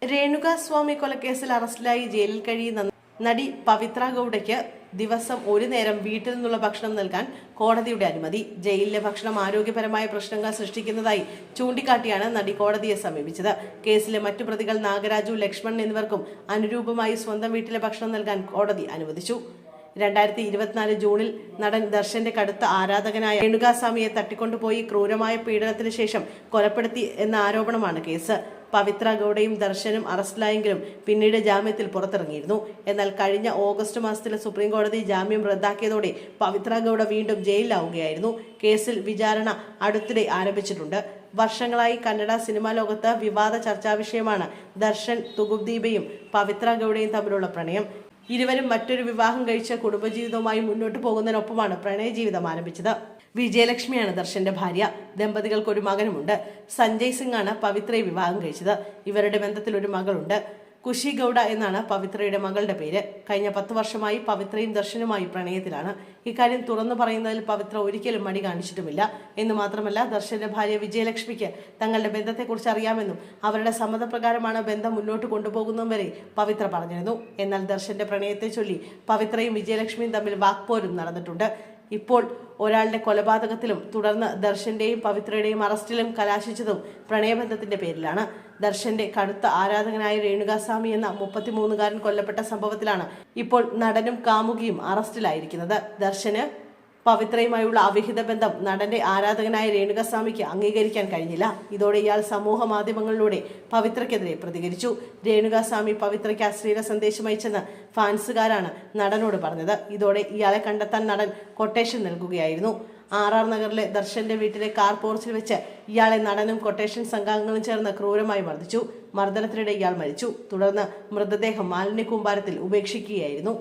രേണുക സ്വാമി കൊലക്കേസിൽ അറസ്റ്റിലായി ജയിലിൽ കഴിയുന്ന നടി പവിത്ര ഗൌഡയ്ക്ക് ദിവസം ഒരു നേരം വീട്ടിൽ നിന്നുള്ള ഭക്ഷണം നൽകാൻ കോടതിയുടെ അനുമതി. ജയിലിലെ ഭക്ഷണം ആരോഗ്യപരമായ പ്രശ്നങ്ങൾ സൃഷ്ടിക്കുന്നതായി ചൂണ്ടിക്കാട്ടിയാണ് നടി കോടതിയെ സമീപിച്ചത്. കേസിലെ മറ്റു പ്രതികൾ നാഗരാജു, ലക്ഷ്മൺ എന്നിവർക്കും അനുരൂപമായി സ്വന്തം വീട്ടിലെ ഭക്ഷണം നൽകാൻ കോടതി അനുവദിച്ചു. 2024 ജൂണിൽ നടൻ ദർശന്റെ കടുത്ത ആരാധകനായ രേണുകാസ്വാമിയെ തട്ടിക്കൊണ്ടുപോയി ക്രൂരമായ പീഡനത്തിന് ശേഷം കൊലപ്പെടുത്തി എന്ന ആരോപണമാണ് കേസ്. പവിത്ര ഗൌഡയും ദർശനും അറസ്റ്റിലായെങ്കിലും പിന്നീട് ജാമ്യത്തിൽ പുറത്തിറങ്ങിയിരുന്നു. എന്നാൽ കഴിഞ്ഞ ഓഗസ്റ്റ് മാസത്തിൽ സുപ്രീം കോടതി ജാമ്യം റദ്ദാക്കിയതോടെ പവിത്ര ഗൌഡ വീണ്ടും ജയിലിലാവുകയായിരുന്നു. കേസിൽ വിചാരണ അടുത്തിടെ ആരംഭിച്ചിട്ടുണ്ട്. വർഷങ്ങളായി കന്നഡ സിനിമാ ലോകത്ത് വിവാദ ചർച്ചാവിഷയമാണ് ദർശൻ, തുകുദീപയും പവിത്ര ഗൌഡയും തമ്മിലുള്ള പ്രണയം. ഇരുവരും മറ്റൊരു വിവാഹം കഴിച്ച കുടുംബജീവിതവുമായി മുന്നോട്ട് പോകുന്നതിനൊപ്പമാണ് പ്രണയ ജീവിതം ആരംഭിച്ചത്. വിജയലക്ഷ്മിയാണ് ദർശന്റെ ഭാര്യ. ദമ്പതികൾക്ക് ഒരു മകനുമുണ്ട്. സഞ്ജയ് സിംഗ് ആണ് പവിത്രയെ വിവാഹം കഴിച്ചത്. ഇവരുടെ ബന്ധത്തിൽ ഒരു മകളുണ്ട്. കുഷി ഗൌഡ എന്നാണ് പവിത്രയുടെ മകളുടെ പേര്. കഴിഞ്ഞ 10 വർഷമായി പവിത്രയും ദർശനുമായി പ്രണയത്തിലാണ്. ഇക്കാര്യം തുറന്നു പറയുന്നതിൽ പവിത്ര ഒരിക്കലും മടി കാണിച്ചിട്ടുമില്ല. എന്ന് മാത്രമല്ല, ദർശന്റെ ഭാര്യ വിജയലക്ഷ്മിക്ക് തങ്ങളുടെ ബന്ധത്തെക്കുറിച്ച് അറിയാമെന്നും അവരുടെ സമ്മതപ്രകാരമാണ് ബന്ധം മുന്നോട്ട് കൊണ്ടുപോകുന്നതും വരെ പവിത്ര പറഞ്ഞിരുന്നു. എന്നാൽ ദർശന്റെ പ്രണയത്തെ ചൊല്ലി പവിത്രയും വിജയലക്ഷ്മിയും തമ്മിൽ വാക്പോരും നടന്നിട്ടുണ്ട്. ഇപ്പോൾ ഒരാളുടെ കൊലപാതകത്തിലും തുടർന്ന് ദർശന്റെയും പവിത്രയുടെയും അറസ്റ്റിലും കലാശിച്ചതും പ്രണയബന്ധത്തിന്റെ പേരിലാണ്. ദർശന്റെ കടുത്ത ആരാധകനായ രേണുകാസ്വാമി എന്ന 33-കാരൻ കൊല്ലപ്പെട്ട സംഭവത്തിലാണ് ഇപ്പോൾ നടനും കാമുകിയും അറസ്റ്റിലായിരിക്കുന്നത്. ദർശന് പവിത്രയുമായുള്ള അവിഹിത ബന്ധം നടന്റെ ആരാധകനായ രേണുകാസ്വാമിക്ക് അംഗീകരിക്കാൻ കഴിഞ്ഞില്ല. ഇതോടെ ഇയാൾ സമൂഹ മാധ്യമങ്ങളിലൂടെ പവിത്രയ്ക്കെതിരെ പ്രതികരിച്ചു. രേണുകാസ്വാമി പവിത്രയ്ക്ക് അശ്ലീല സന്ദേശം അയച്ചെന്ന് ഫാൻസുകാരാണ് നടനോട് പറഞ്ഞത്. ഇതോടെ ഇയാളെ കണ്ടെത്താൻ നടൻ കൊട്ടേഷൻ നൽകുകയായിരുന്നു. RR നഗറിലെ ദർശന്റെ വീട്ടിലെ കാർ പോർച്ചിൽ വെച്ച് ഇയാളെ നടനും കൊട്ടേഷൻ സംഘാംഗങ്ങളും ചേർന്ന് ക്രൂരമായി മർദ്ദിച്ചു. മർദ്ദനത്തിനിടെ ഇയാൾ മരിച്ചു. തുടർന്ന് മൃതദേഹം മാലിന്യ കൂമ്പാരത്തിൽ ഉപേക്ഷിക്കുകയായിരുന്നു.